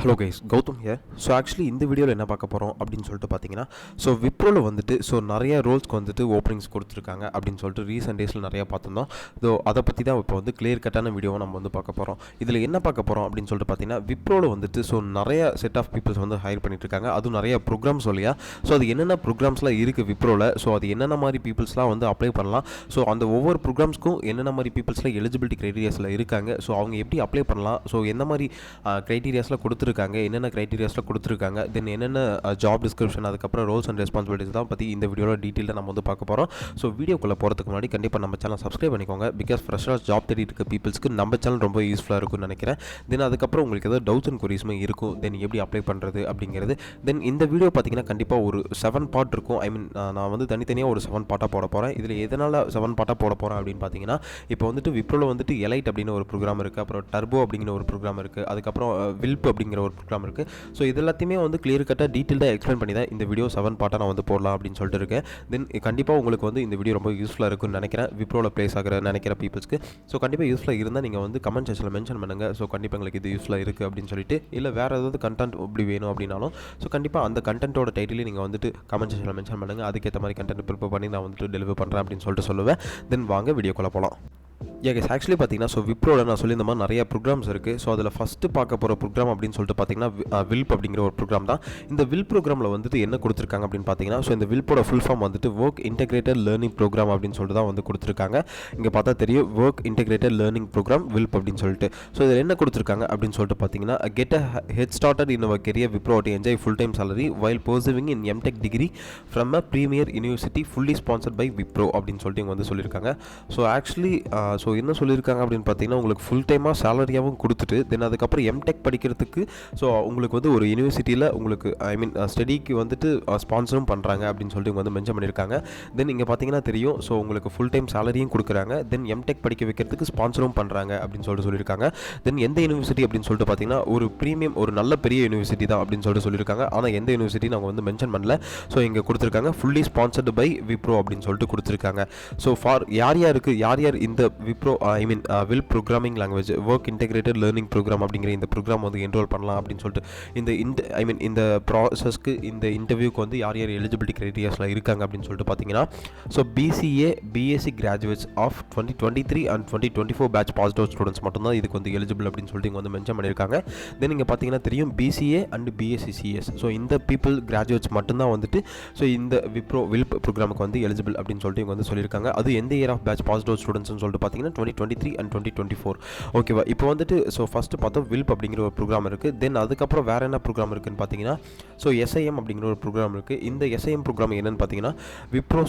Hello guys, Gautham here. So actually இந்த வீடியோவில் என்ன பார்க்க போகிறோம் அப்படின்னு சொல்லிட்டு பார்த்தீங்கன்னா, ஸோ விப்ரோவில் வந்துட்டு நிறைய ரோல்ஸ்க்கு வந்துட்டு ஓப்பனிங்ஸ் கொடுத்துருக்காங்க அப்படின்னு சொல்லிட்டு ரீசெண்ட் டேஸில் நிறையா பார்த்துருந்தோம். ஸோ அதை பற்றி தான் இப்போ வந்து கிளியர் கட்டான வீடியோவை நம்ம வந்து பார்க்க போகிறோம். இதில் என்ன பார்க்க போகிறோம் அப்படின்னு சொல்லிட்டு பார்த்தீங்கன்னா, விப்ரோவில் வந்துட்டு நிறைய செட் ஆஃப் பீப்புள்ஸ் வந்து ஹையர் பண்ணிட்டு இருக்காங்க. அதுவும் நிறைய ப்ரோக்ராம்ஸ் இல்லையா. ஸோ அது என்னென்ன ப்ரோக்ராம்ஸ்லாம் இருக்குது விப்ரோவில், ஸோ அது என்னென்ன மாதிரி பீப்புள்ஸ்லாம் வந்து அப்ளை பண்ணலாம், ஸோ அந்த ஒவ்வொரு ப்ரோக்ராம்ஸ்க்கும் என்னென்ன மாதிரி பீப்புள்ஸ்லாம் எலிஜிபிலிட்டி க்ரைட்டீரியாஸில் இருக்காங்க, ஸோ அவங்க எப்படி அப்ளை பண்ணலாம், ஸோ எந்த மாதிரி க்ரைட்டீரியாஸில் கொடுத்துருக்காங்க, என்னென்ன க்ரைட்டீரியாஸில் கொடுத்துருக்காங்க, தென் என்னென்ன ஜாப் டிஸ்கிரிப்ஷன், அதுக்கப்புறம் ரோல்ஸ் அண்ட் ரெஸ்பான்சிபிலிட்டிஸ் தான் பற்றி இந்த வீடியோவில் டீட்டெயிலாக நம்ம வந்து பார்க்க போகிறோம். ஸோ வீடியோக்குள்ளே போகிறதுக்கு முன்னாடி கண்டிப்பாக நம்ம சேனல் சப்ஸ்கிரைப் பண்ணிக்கோங்க. பிகாஸ் ஃப்ரெஷ்ஷாக ஜாப் தேடிட்டு இருக்க பீப்புள்ஸ்க்கு நம்ம சேனல் ரொம்ப யூஸ்ஃபுல்லாக இருக்கும்னு நினைக்கிறேன். தென் அதுக்கப்புறம் உங்களுக்கு ஏதாவது டவுட்ஸ் அண்ட் குவீரிஸுமே இருக்கும், தென் எப்படி அப்ளை பண்ணுறது அப்படிங்கிறது. தென் இந்த வீடியோ பார்த்தீங்கன்னா கண்டிப்பாக ஒரு 7 பார்ட் இருக்கும். ஐ மீன் நான் வந்து தனித்தனியாக ஒரு 7 பார்ட்டாக போட போகிறேன். இதில் எதனால் 7 பார்ட்டாக போட போகிறேன் அப்படின்னு பார்த்தீங்கன்னா, இப்போ வந்துட்டு விப்ரோவில் வந்துட்டு எலைட் அப்படின்னு ஒரு ப்ரோக்ராம் இருக்குது, அப்புறம் டர்போ அப்படிங்கிற ஒரு ப்ரோக்ராம் இருக்குது, அதுக்கப்புறம் வில்ப் அப்படிங்கிற ஒரு ப்ரோக்ராம் இருக்குது. ஸோ இது எல்லாத்தையுமே வந்து கிளியர் கட்டாக டீட்டெயிலாக எக்ஸ்பிளைன் பண்ணி தான் இந்த வீடியோ 7 பார்ட்டாக நான் வந்து போடலாம் அப்படின்னு சொல்லிட்டு இருக்கேன். தென் கண்டிப்பாக உங்களுக்கு வந்து இந்த வீடியோ ரொம்ப யூஸ்ஃபுல்லாக இருக்குன்னு நினைக்கிறேன், விப்ரோவில் ப்ளேஸ் ஆகிற நினைக்கிற பீப்புள்ஸ்க்கு. ஸோ கண்டிப்பாக யூஸ்ஃபுல்லாக இருந்தால் நீங்கள் வந்து கமெண்ட் செக்ஷனில் மென்ஷன் பண்ணுங்கள். ஸோ கண்டிப்பாக எங்களுக்கு இது யூஸ்ஃபுல்லாக இருக்குது அப்படின்னு சொல்லிட்டு, இல்லை வேறு ஏதாவது கண்டென்ட் இப்படி வேணும் அப்படின்னாலும் ஸோ கண்டிப்பாக அந்த கண்டென்ட்டோட டைட்டிலையும் நீங்கள் வந்துட்டு கமெண்ட் செக்ஷனில் மென்ஷன் பண்ணுங்கள். அதுக்கேற்ற மாதிரி கண்டென்ட் ப்ரிப்பேர் பண்ணி நான் வந்துட்டு டெலிவர் பண்ணுறேன் அப்படின்னு சொல்லிட்டு சொல்லுவேன். தென் வாங்க வீடியோக்குள்ளே போகலாம். கைஸ், ஆக்சுவலி பார்த்தீங்கன்னா விப்ரோவில் நான் சொல்லி இந்த மாதிரி நிறைய ப்ரோக்ராம்ஸ் இருக்குது. ஸோ அதில் ஃபஸ்ட்டு பார்க்க போகிற ப்ரோக்ராம் அப்படின்னு சொல்லிட்டு பார்த்தீங்கன்னா வில்ப் அப்படிங்கிற ஒரு ப்ரோக்ராம் தான். இந்த வில்ப் ப்ரோக்ராமில் வந்துட்டு என்ன கொடுத்துருக்காங்க அப்படின்னு பார்த்தீங்கன்னா, ஸோ இந்த வில்ப்போட ஃபுல் ஃபார்ம் வந்துட்டு ஒர்க் இன்டெகிரேட்டட் லேர்னிங் ப்ரோக்ராம் அப்படின்னு சொல்லிட்டு தான் வந்து கொடுத்துருக்காங்க. இங்கே பார்த்தா தெரியும், work integrated learning program WILP அப்படின்னு சொல்லிட்டு. ஸோ இதில் என்ன கொடுத்துருக்காங்க அப்படின்னு சொல்லிட்டு பார்த்தீங்கன்னா, get a head started in our career Wipro to enjoy full time salary while pursuing in MTech degree from a premier university fully sponsored by Wipro அப்படின்னு சொல்லிட்டு இவங்க வந்து சொல்லியிருக்காங்க. ஸோ ஆக்சுவலி என்ன சொல்லியிருக்காங்க அப்படின்னு பார்த்தீங்கன்னா, உங்களுக்கு ஃபுல் டைமாக சேலரியாகவும் கொடுத்துட்டு தென் அதுக்கப்புறம் எம்டெக் படிக்கிறதுக்கு ஸோ உங்களுக்கு வந்து ஒரு யூனிவர்சிட்டியில் உங்களுக்கு ஐ மீன் ஸ்டடிக்கு வந்துட்டு ஸ்பான்சரும் பண்ணுறாங்க அப்படின்னு சொல்லிட்டு இவங்க வந்து மென்ஷன் பண்ணியிருக்காங்க. தென் இங்கே பார்த்தீங்கன்னா தெரியும், ஸோ உங்களுக்கு ஃபுல் டைம் சேலரியும் கொடுக்குறாங்க, தென் எம்டெக் படிக்க வைக்கிறதுக்கு ஸ்பான்சரும் பண்ணுறாங்க அப்படின்னு சொல்லிட்டு சொல்லியிருக்காங்க. தென் எந்த யூனிவர்சிட்டி அப்படின்னு சொல்லிட்டு பார்த்தீங்கன்னா, ஒரு ப்ரீமியம் ஒரு நல்ல பெரிய யூனிவர்சிட்டி தான் அப்படின்னு சொல்லிட்டு சொல்லியிருக்காங்க. ஆனால் எந்த யூனிவர்சிட்டின்னு அவங்க வந்து மென்ஷன் பண்ணல. ஸோ இங்கே கொடுத்துருக்காங்க ஃபுல்லி ஸ்பான்சர்டு பை விப்ரோ அப்படின்னு சொல்லிட்டு கொடுத்துருக்காங்க. ஸோ ஃபார் யார் யார் இந்த விப்ரோ ஐ மீன் வில் programming language work integrated learning program அப்படிங்கிற இந்த ப்ரோக்ராம் வந்து என்ரோல் பண்ணலாம் அப்படின்னு சொல்லிட்டு இந்த ப்ராசஸ்க்கு இந்த இன்டர்வியூக்கு வந்து யார் எலிஜிபிலிட்டி க்ரைட்டீரியாஸில் இருக்காங்க அப்படின்னு சொல்லிட்டு பார்த்தீங்கன்னா, so BCA BSc graduates of 2023 and 2024 batch passed out students மட்டும்தான் இதுக்கு வந்து எலிஜிபிள் அப்படின்னு சொல்லிட்டு இங்கே வந்து மென்ஷன் பண்ணியிருக்காங்க. தென் இங்கே பார்த்தீங்கன்னா தெரியும், PCA and BSc CS, so இந்த பீப்புள் கிராஜுவேட்ஸ் மட்டும்தான் வந்துட்டு ஸோ இந்த விப்ரோ வில்ப் ப்ரோக்ராமுக்கு வந்து எலிஜிபிள் அப்படின்னு சொல்லிட்டு இவங்க வந்து சொல்லியிருக்காங்க. அது எந்த year of batch passed out ஸ்டூடெண்ட்ஸ்னு சொல்லிட்டு பார்த்தீங்கன்னா 2023 and 2024. ஓகேவா. இப்போ வந்துட்டு ஸோ ஃபஸ்ட்டு பார்த்தோம் வில்ப் அப்படிங்கிற ஒரு ப்ரோக்ராம் இருக்குது. தென் அதுக்கப்புறம் வேறு என்ன ப்ரோக்ராம் இருக்குதுன்னு பார்த்தீங்கன்னா, ஸோ எஸ்ஐஎம் அப்படிங்கிற ஒரு ப்ரோக்ராம் இருக்குது. இந்த எஸ்ஐஎம் ப்ரோக்ராம் என்னென்னு பார்த்தீங்கன்னா, Wipro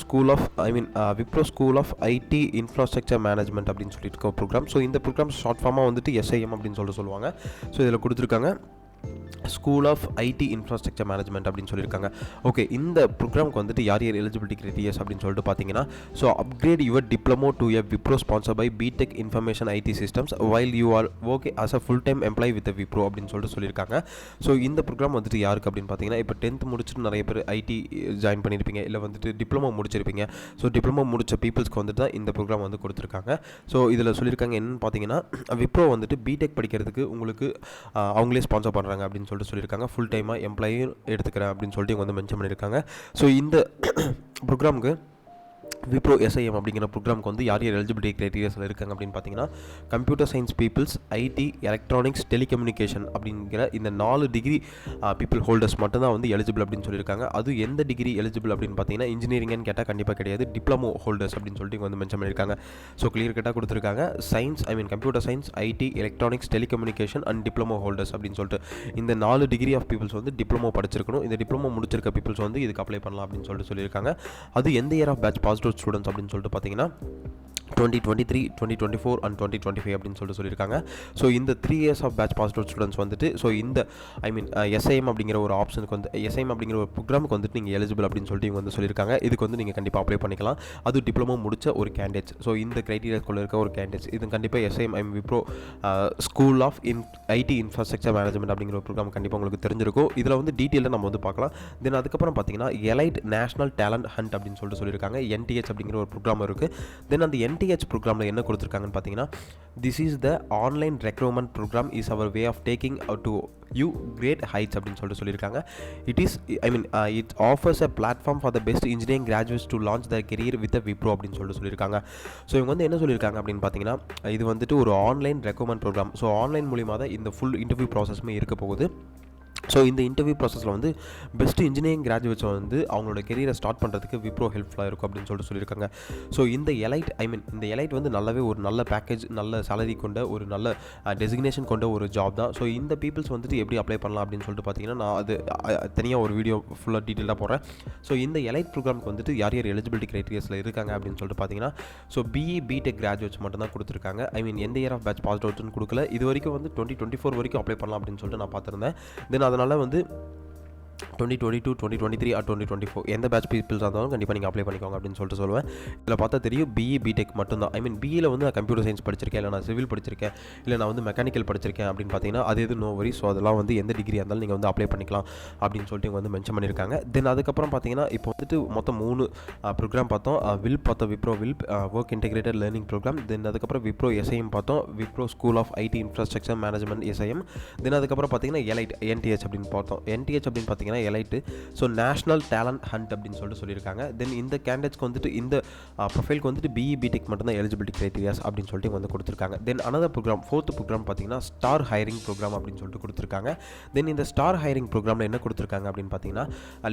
school of IT infrastructure management அப்படின்னு சொல்லிட்டு இருக்க ஒரு ப்ரோக்ராம். ஸோ இந்த ப்ரோக்ராம் ஷார்ட் ஃபார்மாக வந்துட்டு எஸ்ஐஎம் அப்படின்னு சொல்லிட்டு சொல்லுவாங்க. ஸோ இதில் கொடுத்துருக்காங்க school of IT infrastructure management அப்படின்னு சொல்லியிருக்காங்க. ஓகே, இந்த ப்ரோக்ராமுக்கு வந்துட்டு யார் எலிஜிபிலிட்டி க்ரைட்டீரியாஸ் அப்படின்னு சொல்லிட்டு பார்த்தீங்கன்னா, so upgrade your diploma to a Wipro sponsor by BTech information IT systems while you are okay as a full time employee with Wipro அப்படின்னு சொல்லிட்டு சொல்லியிருக்காங்க. ஸோ இந்த ப்ரோக்ராம் வந்துட்டு யாருக்கு அப்படின்னு பார்த்தீங்கன்னா, இப்போ 10th முடிச்சுட்டு நிறைய பேர் ஐடி ஜாயின் பண்ணியிருப்பீங்க, இல்லை வந்துட்டு டிப்ளமோ முடிச்சிருப்பீங்க. ஸோ டிப்ளமோ முடிச்ச பீப்புள்ஸ்க்கு வந்துட்டு தான் இந்த ப்ரோக்ராம் வந்து கொடுத்துருக்காங்க. ஸோ இதில் சொல்லியிருக்காங்க என்னன்னு பார்த்தீங்கன்னா, விப்ரோ வந்துட்டு பிடெக் படிக்கிறதுக்கு உங்களுக்கு அவங்களே ஸ்பான்சர் பண்ணுறாங்க அப்படின்னு சொல்லியிருக்காங்க. ஃபுல் டைமாக எம்ப்ளாயும் எடுத்துக்கிறேன் அப்படின்னு சொல்லிட்டு இவங்க வந்து மென்ஷன் பண்ணியிருக்காங்க. ஸோ இந்த ப்ரோக்ராமுக்கு விப்ரோ எஸ்ஐஎம் அப்படிங்கிற ப்ரோக்ராமுக்கு வந்து யார் எலிஜிபிலிட்டி க்ரைட்டீரியாஸில் இருக்காங்க அப்படின்னு பார்த்தீங்கன்னா, computer science peoples, IT, electronics, telecommunication அப்படிங்கிற இந்த 4 டிகிரி பீப்புள் ஹோல்டர்ஸ் மட்டும்தான் வந்து எலிஜிபிள் அப்படின்னு சொல்லியிருக்காங்க. அது எந்த டிகிரி எலிஜிபிள் அப்படின்னு பார்த்தீங்கன்னா, இன்ஜினியரிங்னு கேட்டால் கண்டிப்பாக கிடையாது, டிப்ளமோ ஹோல்டர்ஸ் அப்படின்னு சொல்லிட்டு வந்து மென்ஷன் பண்ணியிருக்காங்க. ஸோ கிளியர் கட்டாக கொடுத்துருக்காங்க. Science I mean computer science, IT, electronics, telecommunication and diploma holders அப்படின்னு சொல்லிட்டு இந்த 4 டிகிரி ஆஃப் பீப்புள்ஸ் வந்து டிப்ளமோ படிச்சிருக்கணும். இந்த டிப்ளமோ முடிச்சிருக்க பீப்புள்ஸ் வந்து இதுக்கு அப்ளை பண்ணலாம் அப்படின்னு சொல்லிட்டு சொல்லியிருக்காங்க. அது எந்த year of batch passed out students அப்படின்னு சொல்லிட்டு பார்த்தீங்கன்னா 2023, 2024 and 2025 அப்படின்னு சொல்லியிருக்காங்க. ஸோ இந்த 3 years of batch passed out students வந்துட்டு ஸோ இந்த ஐ மீன் எஸ்ஐஎம் அப்படிங்கிற ஒரு ஆப்ஷனுக்கு வந்து எஸ்ஐஎம் அப்படிங்கிற ஒரு ப்ரோக்ராமுக்கு வந்துட்டு நீங்கள் எலிஜிபிள் அப்படின்னு சொல்லிட்டு இவங்க வந்து சொல்லியிருக்காங்க. இதுக்கு வந்து நீங்கள் கண்டிப்பாக அப்ளை பண்ணிக்கலாம். அது டிப்ளமோ முடிச்ச ஒரு கேண்டிடேட்ஸ், ஸோ இந்த க்ரைட்டீரியாக்குள்ளே இருக்க ஒரு கேண்டிடேட்ஸ் இது கண்டிப்பாக SIM Wipro school of IT infrastructure management அப்படிங்கிற ஒரு ப்ரோக்ராம் கண்டிப்பாக உங்களுக்கு தெரிஞ்சிருக்கும். இதில் வந்து டீட்டெயிலாக நம்ம வந்து பார்க்கலாம். தென் அதுக்கப்புறம் பார்த்தீங்கன்னா எலைட் நேஷனல் டேலண்ட் ஹண்ட் அப்படின்னு சொல்லியிருக்காங்க. NTH அப்படிங்கிற ஒரு ப்ரோக்ராம் இருக்குது. தென் அந்த NTH ப்ரோக்ராமில் என்ன கொடுத்துருக்காங்கன்னு பார்த்தீங்கன்னா, this is the online recruitment program is our way of taking to you great heights அப்படின்னு சொல்லியிருக்காங்க. It offers a platform for the best engineering graduates to launch the career with Wipro அப்படின்னு சொல்லியிருக்காங்க. ஸோ இவங்க வந்து என்ன சொல்லியிருக்காங்க அப்படின்னு பார்த்தீங்கன்னா, இது வந்துட்டு ஒரு online recruitment program. So online மூலிமா தான் இந்த ஃபுல் இன்டர்வியூ ப்ராசஸுமே இருக்க போகுது. ஸோ இந்த இன்டர்வியூ ப்ராசஸில் வந்து பெஸ்ட் இன்ஜினியரிங் கிராஜுவேட்ஸ் வந்து அவங்களோட கெரியரை ஸ்டார்ட் பண்ணுறதுக்கு விப்ரோ ஹெல்ப்ஃபுல்லாக இருக்கும் அப்படின்னு சொல்லியிருக்காங்க. ஸோ இந்த எலைட் வந்து நல்லாவே ஒரு நல்ல பேக்கேஜ், நல்ல சேலரி கொண்ட ஒரு நல்ல டெசிக்னேஷன் கொண்ட ஒரு ஜாப் தான். ஸோ இந்த பீப்புள்ஸ் வந்துட்டு எப்படி அப்ளை பண்ணலாம் அப்படின்னு சொல்லிட்டு பார்த்தீங்கன்னா, நான் அது தனியாக ஒரு வீடியோ ஃபுல்லாக டீட்டெயிலாக போடுறேன். ஸோ இந்த எலைட் ப்ரோக்ராமுக்கு வந்துட்டு யார் எலிஜிபிலிட்டி க்ரைட்டீரியாஸில் இருக்காங்க அப்படின்னு சொல்லிட்டு பார்த்தீங்கன்னா, ஸோ BE BTech கிராஜுவேட்ஸ் மட்டும் தான் கொடுத்துருக்காங்க. எந்த இயர் ஆஃப் பேட்ச் பாஸ் அவுட்னு கொடுக்கல. இது வரைக்கும் வந்து 2024 வரைக்கும் அப்ளை பண்ணலாம் அப்படின்னு சொல்லிட்டு நான் பார்த்துருந்தேன். தென் அதனால் வந்து 2022, 2023 ஆர் 2024 எந்த பேட்ச் பீப்புள்ஸ் இருந்தாலும் கண்டிப்பாக நீங்கள் அப்ளை பண்ணிக்கோங்க அப்படின்னு சொல்லுவேன். இதில் பார்த்தா தெரியும் BE BTech மட்டும்தான். BEயில் வந்து நான் கம்ப்யூட்டர் சயின்ஸ் படிச்சிருக்கேன், இல்லை நான் சிவில் படிச்சிருக்கேன், இல்லை நான் வந்து மெக்கானிக்கல் படிச்சிருக்கேன் அப்படின்னு பார்த்தீங்கன்னா அது எது நோ வரி. ஸோ அதெல்லாம் வந்து எந்த டிகிரி இருந்தாலும் நீங்கள் வந்து அப்ளை பண்ணிக்கலாம் அப்படின்னு சொல்லிட்டு இவங்க வந்து மென்ஷன் பண்ணியிருக்காங்க. தென் அதுக்கப்புறம் பார்த்தீங்கன்னா இப்போ வந்துட்டு மொத்தம் 3 ப்ரோக்ராம் பார்த்தோம். வில்ப் பார்த்தோம், Wipro WILP work integrated learning program. Then அதுக்கப்புறம் விப்ரோ SIM பார்த்தோம், Wipro school of IT infrastructure management SIM. Then அதுக்கப்புறம் பார்த்தீங்கன்னா எலைட் NTH அப்படின்னு பார்த்தோம். NTH அப்படின்னு பார்த்தீங்கன்னா elite. So national talent hunt அப்படின்னு சொல்லியிருக்காங்க. தென் இந்த கேண்டிடேட்ஸ்க்கு வந்துட்டு இந்த ப்ரொஃபைலுக்கு வந்துட்டு BE BTech மட்டும் தான் எலிஜிபிலிட்டி க்ரைட்டீரியாஸ் அப்படின்னு சொல்லிட்டு வந்து கொடுத்துருக்காங்க. Then another program 4th program பார்த்தீங்கன்னா ஸ்டார் ஹைரிங் ப்ரோக்ராம் அப்படின்னு சொல்லிட்டு கொடுத்துருக்காங்க. தென் இந்த ஸ்டார் ஹைரிங் ப்ரோக்ராமில் என்ன கொடுத்துருக்காங்க அப்படின்னு பார்த்தீங்கன்னா,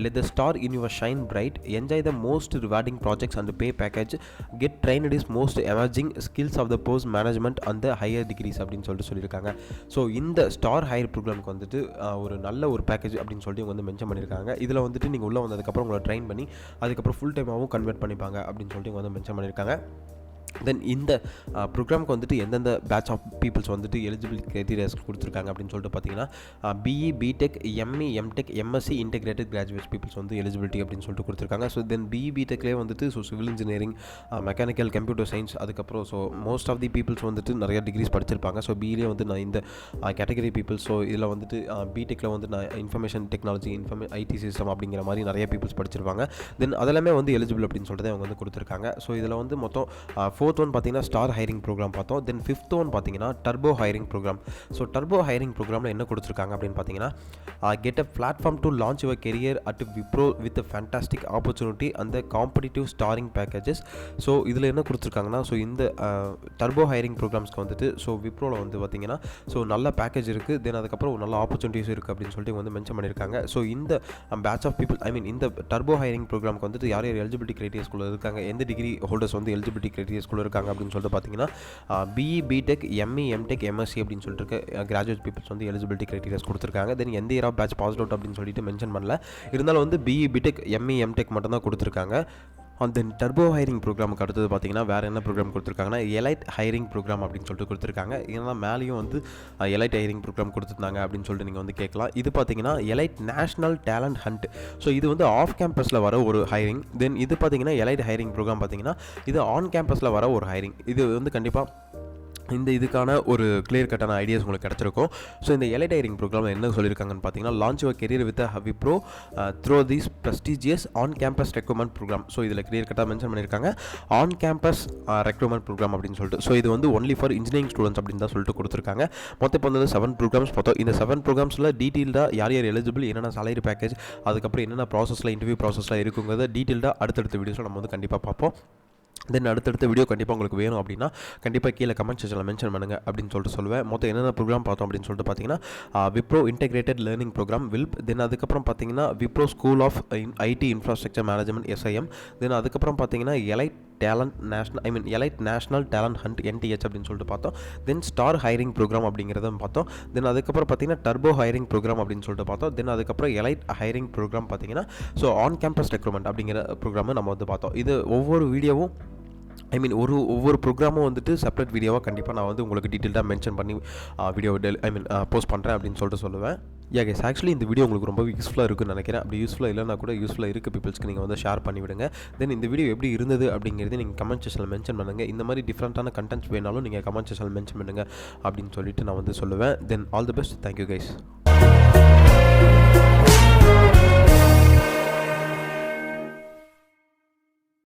let the star in your shine bright, enjoy the most rewarding projects and pay package, get trained is most emerging skills of the post management and higher degrees அப்படின்னு சொல்லியிருக்காங்க. ஸோ இந்த star higher ப்ரோக்ராமுக்கு வந்துட்டு ஒரு நல்ல ஒரு package அப்படின்னு சொல்லிட்டு இவங்க வந்து மென்ஷன் பண்ணியிருக்காங்க. இதில் வந்துட்டு நீங்கள் உள்ளே வந்ததுக்கப்புறம் உங்களை ட்ரெயின் பண்ணி அதுக்கப்புறம் ஃபுல் டைமாகவும் கன்வெர்ட் பண்ணிப்பாங்க அப்படின்னு சொல்லிட்டு இவங்க வந்து மென்ஷன் பண்ணியிருக்காங்க. தென் இந்த ப்ரோக்ராமுக்கு வந்துட்டு எந்தெந்த பேட்ச் ஆஃப் பீப்புள்ஸ் வந்துட்டு எலிஜிபிலிட்டி க்ரைட்டீரியாஸ் கொடுத்துருக்காங்க அப்படின்னு சொல்லிட்டு பார்த்தீங்கன்னா, BE BTech ME MTech MSc integrated graduates peoples வந்து எலிஜிபிலிட்டி அப்படின்னு சொல்லிட்டு கொடுத்துருக்காங்க. ஸோ தென் BE BTechலேயே வந்துட்டு so civil engineering, mechanical, computer science, அதுக்கப்புறம் so most of the peoples வந்துட்டு நிறைய டிகிரிஸ் படிச்சிருப்பாங்க. ஸோ BEலேயே வந்து நான் இந்த கேட்டகரி பீப்புள்ஸ், ஸோ இதில் வந்துட்டு BTechல வந்து நான் இன்ஃபர்மேஷன் டெக்னாலஜி, IT சிஸ்டம் அப்படிங்கிற மாதிரி நிறைய பீப்புள்ஸ் படிச்சிருப்பாங்க. தென் அதெல்லாமே வந்து எலிஜிபிள் அப்படின்னு சொல்லிட்டு அவங்க வந்து கொடுத்துருக்காங்க. ஸோ இதில் வந்து மொத்தம் 4th ஒன் பார்த்தீங்கன்னா ஸ்டார் ஹைரிங் ப்ரோக்ராம் பார்த்தோம். தென் 5th ஒன் பார்த்தீங்கன்னா turbo hiring program. So turbo hiring ப்ரோக்ராமில் என்ன கொடுத்துருக்காங்க அப்படின்னு பார்த்தீங்கன்னா, get a platform to launch your career at Wipro with fantastic opportunity அந்த காம்படிட்டிவ் ஸ்டாரிங் பேக்கேஜஸ். ஸோ இதில் என்ன கொடுத்துருக்காங்கன்னா, ஸோ இந்த டர்போ ஹைரிங் ப்ரோக்ராம்ஸ்க்கு வந்துட்டு ஸோ விப்ரோவில் வந்து பார்த்தீங்கன்னா ஸோ நல்ல பேக்கேஜ் இருக்குது. தென் அதுக்கப்புறம் நல்ல ஆப்பர்ச்சுனிட்டிஸ் இருக்குது அப்படின்னு சொல்லிட்டு வந்து மென்ஷன் பண்ணியிருக்காங்க. ஸோ இந்த பேட்ச் ஆஃப் பீப்புள் இந்த டர்போ ஹைரிங் ப்ரோக்ராமுக்கு வந்துட்டு யார் எலிஜிபிலிட்டி க்ரைட்டீரியாஸ்குள்ளே இருக்காங்க, எந்த டிகிரி ஹோல்டர்ஸ் வந்து எலிஜிபிலிட்டி க்ரைட்டீரியாஸ்குள்ளே இருக்காங்க அப்படின்னு சொல்லிட்டு பார்த்தீங்கன்னா, BE BTech ME MTech MSc அப்படின்னு சொல்லிட்டு கிராஜுவேட் பீப்புள்ஸ் வந்து எலிஜிபிலிட்டி க்ரைட்டீரியாஸ் கொடுத்துருக்காங்க. தென் எந்த year of batch pass out அப்படின்னு சொல்லிட்டு மென்ஷன் பண்ணல. இருந்தாலும் வந்து BE BTech ME MTech மட்டும் தான் கொடுத்துருக்காங்க. தென் டர்போ ஹைரிங் ப்ரோக்ராமுக்கு அடுத்தது பார்த்தீங்கன்னா வேறு என்ன ப்ரோக்ராம் கொடுத்துருக்காங்கன்னா எலைட் ஹைரிங் ப்ரோக்ராம் அப்படின்னு சொல்லிட்டு கொடுத்துருக்காங்க. ஏன்னா மேலேயும் வந்து எலைட் ஹைரிங் ப்ரோக்ராம் கொடுத்துருந்தாங்க அப்படின்னு சொல்லிட்டு நீங்கள் வந்து கேட்கலாம். இது பார்த்தீங்கன்னா elite national talent hunt. So இது வந்து ஆஃப் கேம்பஸில் வர ஒரு ஹைரிங். தென் இது பார்த்தீங்கன்னா எலைட் ஹைரிங் ப்ரோக்ராம் பார்த்தீங்கன்னா இது ஆன் கேம்பஸில் வர ஒரு ஹைரிங். இது வந்து கண்டிப்பாக இதுக்கான ஒரு கிளியர் கட்டான ஐடியாஸ் உங்களுக்கு கிடச்சிருக்கும். ஸோ இந்த எலைட் ஹைரிங் ப்ரோக்ராமில் என்ன சொல்லியிருக்காங்கன்னு பார்த்தீங்கன்னா, launch your career with Wipro through these prestigious on campus recruitment program. So இதில் கிளியர் கட்டாக மென்ஷன் பண்ணியிருக்காங்க ஆன் கேம்பஸ் ரெக்ரூட்மெண்ட் ப்ரோக்ராம் அப்படின்னு சொல்லிட்டு. ஸோ இது வந்து ஒன்லி ஃபார் இன்ஜினியரிங் ஸ்டூடெண்ட்ஸ் அப்படின்னு தான் சொல்லிட்டு கொடுத்துருக்காங்க. மொத்தம் இப்போ வந்து 7 ப்ரோக்ராம்ஸ் பார்த்தோம். இந்த 7 ப்ரோக்ராம்ஸில் டீட்டெயில்டாக யார் எலிஜிபிள், என்னென்ன சாலரி பேக்கேஜ், அதுக்கப்புறம் என்னென்ன ப்ராசஸில் இன்டர்வியூ ப்ராசஸில் இருக்குங்கிறத டீட்டெயில்டாக அடுத்தடுத்த வீடியோஸில் நம்ம வந்து கண்டிப்பாக பார்ப்போம். தென் அடுத்தடுத்த வீடியோ கண்டிப்பாக உங்களுக்கு வேணும் அப்படின்னா கண்டிப்பாக கீழே கமெண்ட் செக்ஷனில் மென்ஷன் பண்ணுங்கள் அப்படின்னு சொல்லிட்டு சொல்லுவேன். மொத்தம் என்னென்ன ப்ரோக்ராம் பார்த்தோம் அப்படின்னு சொல்லிட்டு பார்த்தீங்கன்னா, Wipro integrated learning program WILP. Then அதுக்கப்புறம் பார்த்தீங்கன்னா Wipro school of IT infrastructure management SIM. Then அதுக்கப்புறம் பார்த்தீங்கன்னா elite elite national talent hunt NTH அப்படின்னு சொல்லிட்டு பார்த்தோம். தென் ஸ்டார் ஹைரிங் ப்ரோக்ராம் அப்படிங்கிறத பார்த்தோம். தென் அதுக்கப்புறம் பார்த்தீங்கன்னா டர்போ ஹைரிங் ப்ரோக்ராம் அப்படின்னு சொல்லிட்டு பார்த்தோம். தென் அதுக்கப்புறம் எலைட் ஹைரிங் ப்ரோக்ராம் பார்த்தீங்கன்னா ஸோ ஆன் கேம்பஸ் ரெக்ரூட்மெண்ட் அப்படிங்கிற ப்ரோக்ராமை நம்ம வந்து பார்த்தோம். இது ஒவ்வொரு வீடியோவும் ஒவ்வொரு ப்ரோக்ராமும் வந்துட்டு செப்பரேட் வீடியோவாக கண்டிப்பாக நான் வந்து உங்களுக்கு டீட்டெயில்டாக மென்ஷன் பண்ணி வீடியோ போஸ்ட் பண்ணுறேன் அப்படின்னு சொல்லிட்டு சொல்லுவேன். கைஸ் ஆக்சுவலி இந்த வீடியோ உங்களுக்கு ரொம்ப யூஸ்ஃபுல்லாக இருக்குன்னு நினைக்கிறேன். அப்படி யூஸ்ஃபுல்லாக இல்லைனா கூட யூஸ்ஃபுல்லாக இருக்க பீப்புள்ஸ்க்கு நீங்கள் வந்து ஷேர் பண்ணிவிடுங்க. தென் இந்த வீடியோ எப்படி இருந்தது அப்படிங்கிறது நீங்கள் கமெண்ட் செக்ஷனில் மென்ஷன் பண்ணுங்கள். இந்த மாதிரி டிஃப்ரெண்ட்டான கண்டென்ட்ஸ் வேணாலும் நீங்கள் கமெண்ட் செக்ஷனில் மென்ஷன் பண்ணுங்கள் அப்படின்னு சொல்லிட்டு நான் வந்து சொல்லுவேன். Then all the best. Thank you guys.